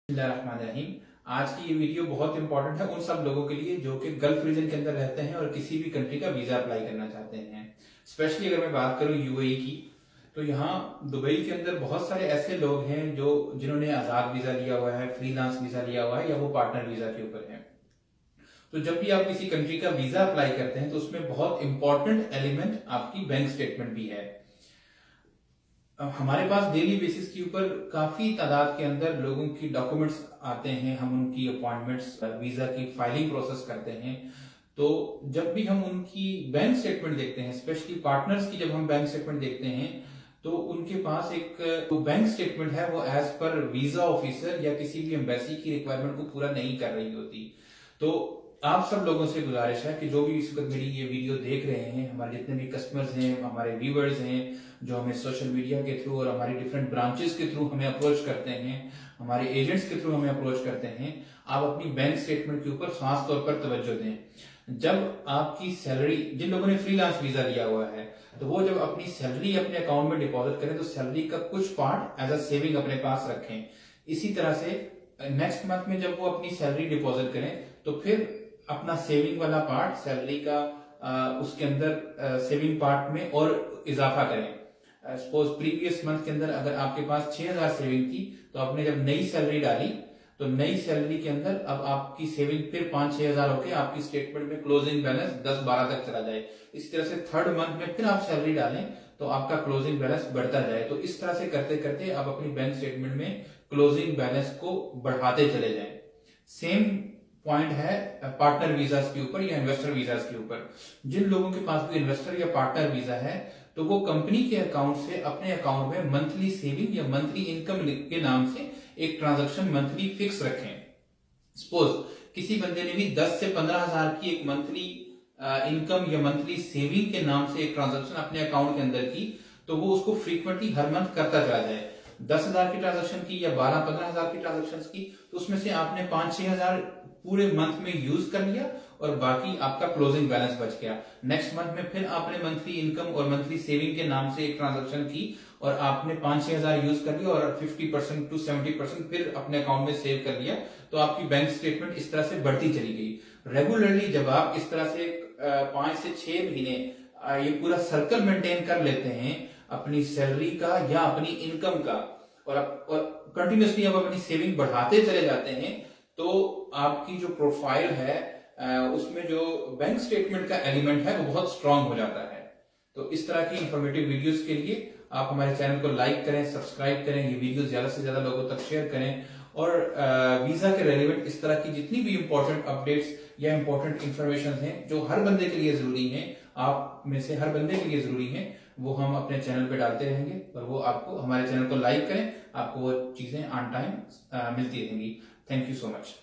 बिस्मिल्लाहिर्रहमानिर्रहीम। आज की ये वीडियो बहुत इंपॉर्टेंट है उन सब लोगों के लिए जो कि गल्फ रीजन के अंदर रहते हैं और किसी भी कंट्री का वीजा अप्लाई करना चाहते हैं। स्पेशली अगर मैं बात करूं यूएई की, तो यहाँ दुबई के अंदर बहुत सारे ऐसे लोग हैं जो जिन्होंने आजाद वीजा लिया हुआ है, फ्रीलांस वीजा लिया हुआ है या वो पार्टनर वीजा के ऊपर है। तो जब भी आप किसी कंट्री का वीजा अप्लाई करते हैं तो उसमें बहुत इंपॉर्टेंट एलिमेंट आपकी बैंक स्टेटमेंट भी है। हमारे पास डेली बेसिस के ऊपर काफी तादाद के अंदर लोगों की डॉक्यूमेंट्स आते हैं, हम उनकी अपॉइंटमेंट्स वीजा की फाइलिंग प्रोसेस करते हैं। तो जब भी हम उनकी बैंक स्टेटमेंट देखते हैं, स्पेशली पार्टनर्स की जब हम बैंक स्टेटमेंट देखते हैं, तो उनके पास एक जो बैंक स्टेटमेंट है वो एज पर वीजा ऑफिसर या किसी भी एम्बेसी की रिक्वायरमेंट को पूरा नहीं कर रही होती। तो आप सब लोगों से गुजारिश है कि जो भी इस वक्त मेरी ये वीडियो देख रहे हैं, हमारे जितने भी कस्टमर्स हैं, हमारे व्यूअर्स हैं, जो हमें सोशल मीडिया के थ्रू और हमारी डिफरेंट ब्रांचेस के थ्रू हमें अप्रोच करते हैं, हमारे एजेंट्स के थ्रू हमें अप्रोच करते हैं, आप अपनी बैंक स्टेटमेंट के ऊपर खास तौर पर तवज्जो दें। जब आपकी सैलरी, जिन लोगों ने फ्रीलांस वीजा लिया हुआ है, तो वो जब अपनी सैलरी अपने अकाउंट में डिपॉजिट करें तो सैलरी का कुछ पार्ट एज अ सेविंग अपने पास रखें। इसी तरह से नेक्स्ट मंथ में जब वो अपनी सैलरी डिपॉजिट करें तो फिर अपना सेविंग वाला पार्ट सैलरी का उसके अंदर सेविंग पार्ट में और इजाफा करें। सपोज प्रीवियस मंथ के अंदर अगर आपके पास 6,000 सेविंग थी, तो आपने जब नई सैलरी डाली तो नई सैलरी के अंदर अब आपकी सेविंग फिर 5-6 हजार होकर आपकी स्टेटमेंट में क्लोजिंग बैलेंस 10-12 तक चला जाए। इस तरह से थर्ड मंथ में फिर आप सैलरी डालें तो आपका क्लोजिंग बैलेंस बढ़ता जाए। तो इस तरह से करते करते आप अपनी बैंक स्टेटमेंट में क्लोजिंग बैलेंस को बढ़ाते चले जाएं। सेम पॉइंट है पार्टनर वीजास के ऊपर या इन्वेस्टर वीजास के ऊपर। जिन लोगों के पास भी इन्वेस्टर या पार्टनर वीजा है, तो वो कंपनी के अकाउंट से अपने अकाउंट में मंथली सेविंग या मंथली इनकम के नाम से एक ट्रांजैक्शन मंथली फिक्स रखें। सपोज किसी बंदे ने भी 10 से 15 हजार की एक मंथली इनकम या मंथली सेविंग के नाम से एक ट्रांजैक्शन अपने अकाउंट के अंदर की, तो वो उसको फ्रीक्वेंटली हर मंथ करता चला जाए। 10,000 की ट्रांजैक्शन की या 12-15 हजार की ट्रांजैक्शन की, तो उसमें से आपने 5-6 हजार पूरे मंथ में यूज कर लिया और बाकी आपका क्लोजिंग बैलेंस बच गया। नेक्स्ट मंथ में फिर आपने मंथली इनकम और मंथली सेविंग के नाम से एक ट्रांजैक्शन की और आपने 5-6 हजार यूज कर लिया और 50% टू 70% फिर अपने अकाउंट में सेव कर लिया। तो आपकी बैंक स्टेटमेंट इस तरह से बढ़ती चली गई। रेगुलरली जब आप इस तरह से 5 से 6 महीने ये पूरा सर्कल मेंटेन कर लेते हैं अपनी सैलरी का या अपनी इनकम का, और कंटिन्यूसली आप अपनी सेविंग बढ़ाते चले जाते हैं, तो आपकी जो प्रोफाइल है उसमें जो बैंक स्टेटमेंट का एलिमेंट है वो बहुत स्ट्रांग हो जाता है। तो इस तरह की इंफॉर्मेटिव वीडियोस के लिए आप हमारे चैनल को लाइक करें, सब्सक्राइब करें, ये वीडियो ज्यादा से ज्यादा लोगों तक शेयर करें और वीजा के रेलिवेंट इस तरह की जितनी भी इंपॉर्टेंट अपडेट्स या इंपॉर्टेंट इंफॉर्मेशन हैं जो हर बंदे के लिए जरूरी हैं, आप में से हर बंदे के लिए जरूरी हैं, वो हम अपने चैनल पे डालते रहेंगे। और वो आपको हमारे चैनल को लाइक करें, आपको वो चीजें ऑन टाइम मिलती रहेंगी। Thank you so much.